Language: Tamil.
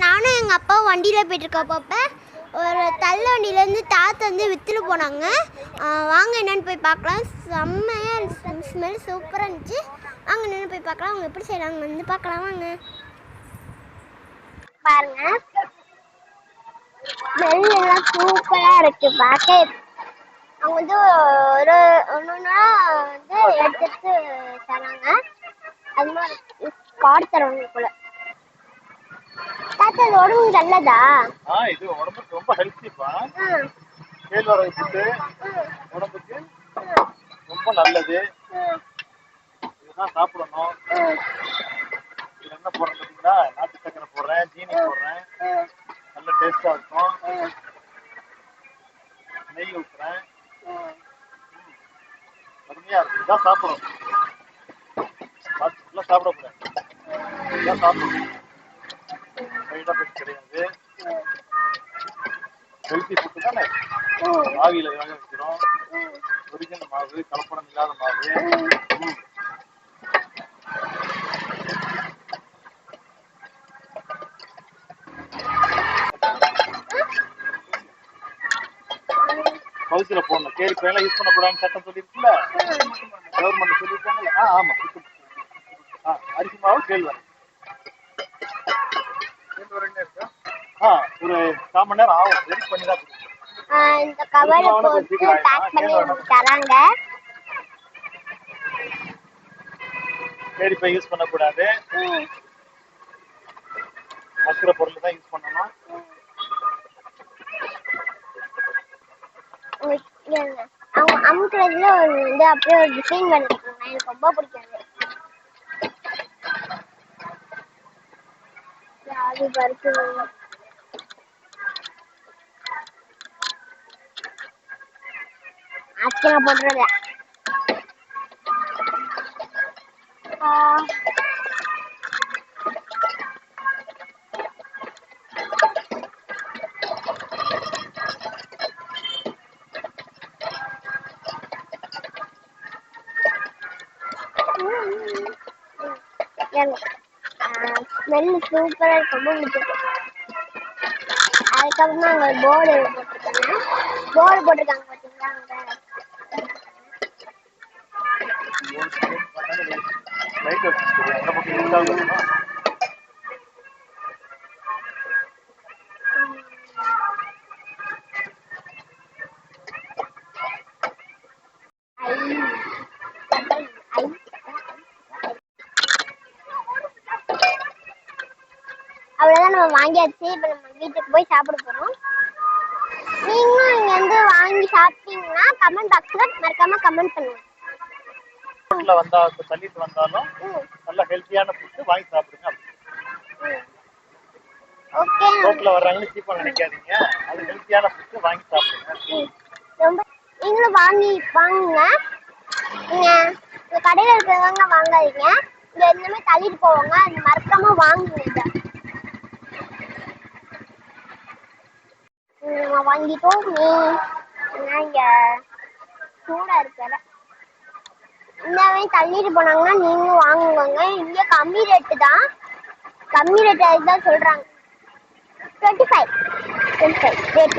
நானும் எங்கள் அப்பாவும் வண்டியில் போயிட்டுருக்கோம். அப்போ ஒரு தள்ள வண்டியிலேருந்து தாத்தா வந்து விற்றுட்டு போனாங்க. வாங்க என்னென்னு போய் பார்க்கலாம். செம்மையாக ஸ்மெல் சூப்பராக இருந்துச்சு. வாங்க என்னென்னு போய் பார்க்கலாம். அவங்க எப்படி செய்கிறாங்க வந்து பார்க்கலாம் வாங்க. பாருங்க, ஸ்மெல் எல்லாம் சூப்பராக இருக்குது பார்க்க. அவங்க வந்து ஒரு ஒன்றுன்னா வந்து எடுத்து தராங்க. அது மாதிரி கார்டு தருவாங்க போல. தாத்தா இது உடம்புக்கு நல்லதா? இது உடம்புக்கு ரொம்ப ஹெல்த்திப்பா. கேழ்வரகு புட்டு உடம்புக்கு ரொம்ப நல்லது. இதுதான் சாப்பிடணும். இது என்ன போடுறேன் பார்த்தீங்களா? நாட்டு சக்கரை போடுறேன், ஜீனி போடுறேன். நல்ல டேஸ்டா இருக்கும். நெய் ஊற்றுறேன். அருமையா இருக்கு. இதான் சாப்பிடணும். ஃபுல்லாக சாப்பிடக்கூடாது. இதான் சாப்பிடணும். கிடையாது. ஹெல்த்தி ஃபுட்டு தானே. ஆவியில வேக வைக்கிறோம். ஒரிஜினல் மாவு, கலப்படம் இல்லாத மாவு. பவுச்சில போடணும். கேரி பையெல்லாம் யூஸ் பண்ணக்கூடாதுன்னு சட்டம் சொல்லியிருக்குல்ல, கவர்மெண்ட் சொல்லியிருக்காங்கல்ல. ஆமா, அரிசி மாவு கேழ்வரகு. ஒரு 1/4 மணி நேரம் ஆகும். ரெடி பண்ணி தான் இந்த கவரை போட்டு பேக் பண்ணி தராங்க. கேரி பை யூஸ் பண்ணக்கூடாது. மக்கிற பொருள் தான் யூஸ் பண்ணணும். அவங்க அமுக்குறதுல வந்து அப்படியே ஒரு டிசைன் பண்ணிருக்காங்க. எனக்கு ரொம்ப பிடிக்கும். அது பருப்பு அச்சனை போட்டுறத ஸ்மெல் சூப்பராக இருக்கு. ரொம்ப பிடிச்சிருக்கு. அதுக்கப்புறமா அங்கே போர்டு போட்டிருக்காங்க பார்த்தீங்களா? அவ்வளோதான், நம்ம வாங்கியாச்சு. இப்போ நம்ம வீட்டுக்கு போய் சாப்பிட போகிறோம். நீங்களும் இங்கே வந்து வாங்கி சாப்பிட்டீங்கன்னா கமெண்ட் பாக்ஸில் மறக்காம கமெண்ட் பண்ணுங்க. தள்ளிட்டு வந்தாலும் நல்ல ஹெல்த்தியான ஃபுட்டு வாங்கி சாப்பிடுங்க. ஓகே, ரோட்ல வர்றாங்கன்னு சீப்பா நினைக்காதீங்க. அது ஹெல்த்தியான ஃபுட்டு வாங்கி சாப்பிடுங்க. ரொம்ப நீங்களும் வாங்குங்க. இந்த கடையில் இருக்கிறவங்க வாங்காதீங்க. இங்க எல்லாமே தள்ளிட்டு போவாங்க. அது மறக்காம வாங்குங்க. வாங்கிட்டோம். இங்க சூடா இருக்கிற இந்த மாதிரி தள்ளிட்டு போனாங்கன்னா நீங்களும் வாங்குவாங்க. இங்க கம்மி ரேட்டு தான். கம்மி ரேட் அதுதான் சொல்றாங்க. 25 ரேட்.